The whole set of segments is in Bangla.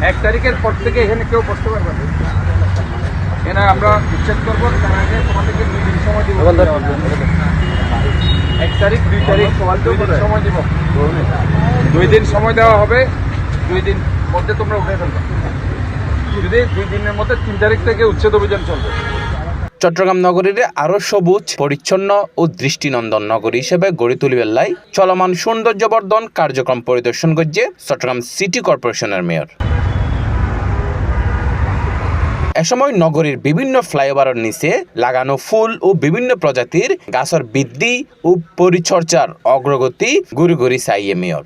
1 তারিখের পর থেকে এখানে কেউ বসতে পারবে না। এখানে আমরা উচ্ছেদ করবো, তার আগে তোমাদেরকে 2 দিন সময় দিব। 1 তারিখ 2 তারিখ 2 দিন সময় দিব। 2 দিন সময় দেওয়া হবে। 2 দিন মধ্যে তোমরা উঠে ফেলবে। যদি 2 দিনের মধ্যে 3 তারিখ থেকে উচ্ছেদ অভিযান চলবে। চট্টগ্রাম নগরীরে আরো সবুজ পরিচ্ছন্ন ও দৃষ্টিনন্দন নগরী হিসেবে গড়ে তুলিবার লাই চলমান সৌন্দর্যবর্ধন কার্যক্রম পরিদর্শন করছে চট্টগ্রাম সিটি কর্পোরেশনের মেয়র। এ সময় নগরীর বিভিন্ন ফ্লাইওভারের নিচে লাগানো ফুল ও বিভিন্ন প্রজাতির গাছের বৃদ্ধি ও পরিচর্যার অগ্রগতি ঘুরে ঘুরে চাইয়ে মেয়র।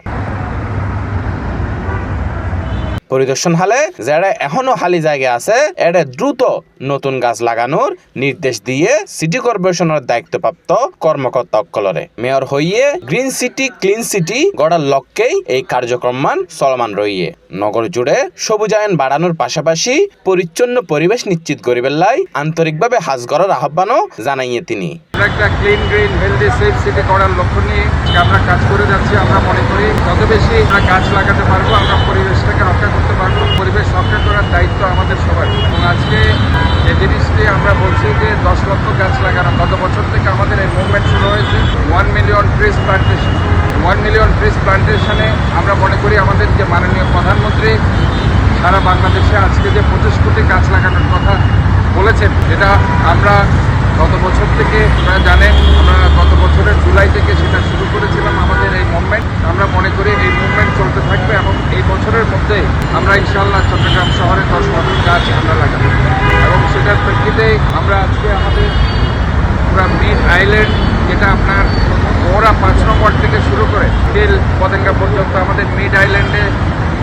পরিদর্শন হালে যারা এখনো খালি জায়গা আছে এটা দ্রুত নতুন গাছ লাগানোর নির্দেশ দিয়ে সিটি কর্পোরেশনের দায়িত্বপ্রাপ্ত কর্মকর্তা অকলরে মেয়র হইয়ে গ্রিন সিটি ক্লিন সিটি গড়ার লক্ষ্যেই এই কার্যক্রম চলমান রইয়ে নগর জুড়ে সবুজায়ন বাড়ানোর পাশাপাশি পরিচ্ছন্ন পরিবেশ নিশ্চিত করিবার লাই আন্তরিকভাবে হাজ করার আহ্বানও জানাইয়ে তিনি। একটা clean green healthy safe city করার লক্ষ্য নিয়ে আমরা কাজ করে যাচ্ছি। আমরা মনে করি যত বেশি আমরা গাছ লাগাতে পারবো আমরা পরিবেশটাকে রক্ষা করতে পারবো। পরিবেশ রক্ষা করার দায়িত্ব আমাদের সবার। এবং আজকে যে জিনিসটি আমরা বলছি যে 10 লক্ষ গাছ লাগানো, গত বছর থেকে আমাদের এই মুভমেন্ট শুরু হয়েছে 1 million trees plantation. 1 million trees প্লান্টেশনে আমরা মনে করি আমাদের যে মাননীয় প্রধানমন্ত্রী সারা বাংলাদেশে আজকে যে 25 কোটি গাছ লাগানোর কথা বলেছেন, এটা আমরা গত বছর থেকে আপনারা জানেন আমরা গত বছরের জুলাই থেকে সেটা শুরু করেছিলাম আমাদের এই মুভমেন্ট। আমরা মনে করি এই মুভমেন্ট চলতে থাকবে এবং এই বছরের মধ্যে আমরা ইনশাআল্লাহ চট্টগ্রাম শহরে 10 লক্ষ গাছ আমরা লাগাবো। এবং সেটার প্রেক্ষিতে আমরা আজকে আমাদের পুরা মিড আইল্যান্ড, যেটা আপনার বড়া 5 নম্বর থেকে শুরু করে তেল পতেঙ্গা পর্যন্ত আমাদের মিড আইল্যান্ডে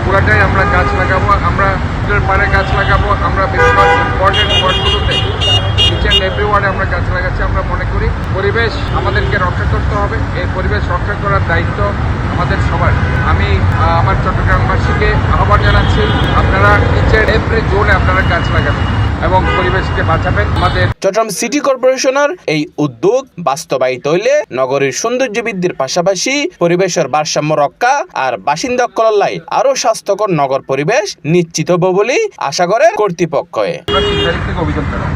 পুরাটাই আমরা গাছ লাগাবো। আমরা পাড়ে গাছ লাগাবো। আমরা বিভিন্ন ইম্পর্টেন্ট ওয়ার্ডগুলোতে ইচ অ্যান্ড এভরি ওয়ার্ডে আমরা গাছ লাগাচ্ছি। আমরা মনে করি পরিবেশ আমাদেরকে রক্ষা করতে হবে। এই পরিবেশ রক্ষা করার দায়িত্ব আমাদের সবার। আমি আমার চট্টগ্রামবাসীকে আহ্বান জানাচ্ছি, আপনারা ইচ অ্যান্ড এভরি জোনে আপনারা গাছ লাগাবেন এবং পরিবেশকে বাঁচাবেন। আমাদের চট্টগ্রাম সিটি কর্পোরেশনের এই উদ্যোগ বাস্তবায়িত হইলে নগরীর সৌন্দর্য বৃদ্ধির পাশাপাশি পরিবেশের ভারসাম্য রক্ষা আর বাসিন্দা কল্যাণ আরো স্বাস্থ্যকর নগর পরিবেশ নিশ্চিত হবে বলে আশা করে কর্তৃপক্ষ। 3 তারিখ থেকে অভিযান চালাবো।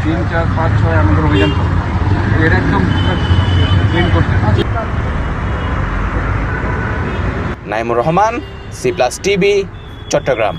3, 4, 5, 6 আমাদের অভিযান করবো। এটা একদম ক্লিন করতে। Naimur Rahman, C plus TV, Chittagong.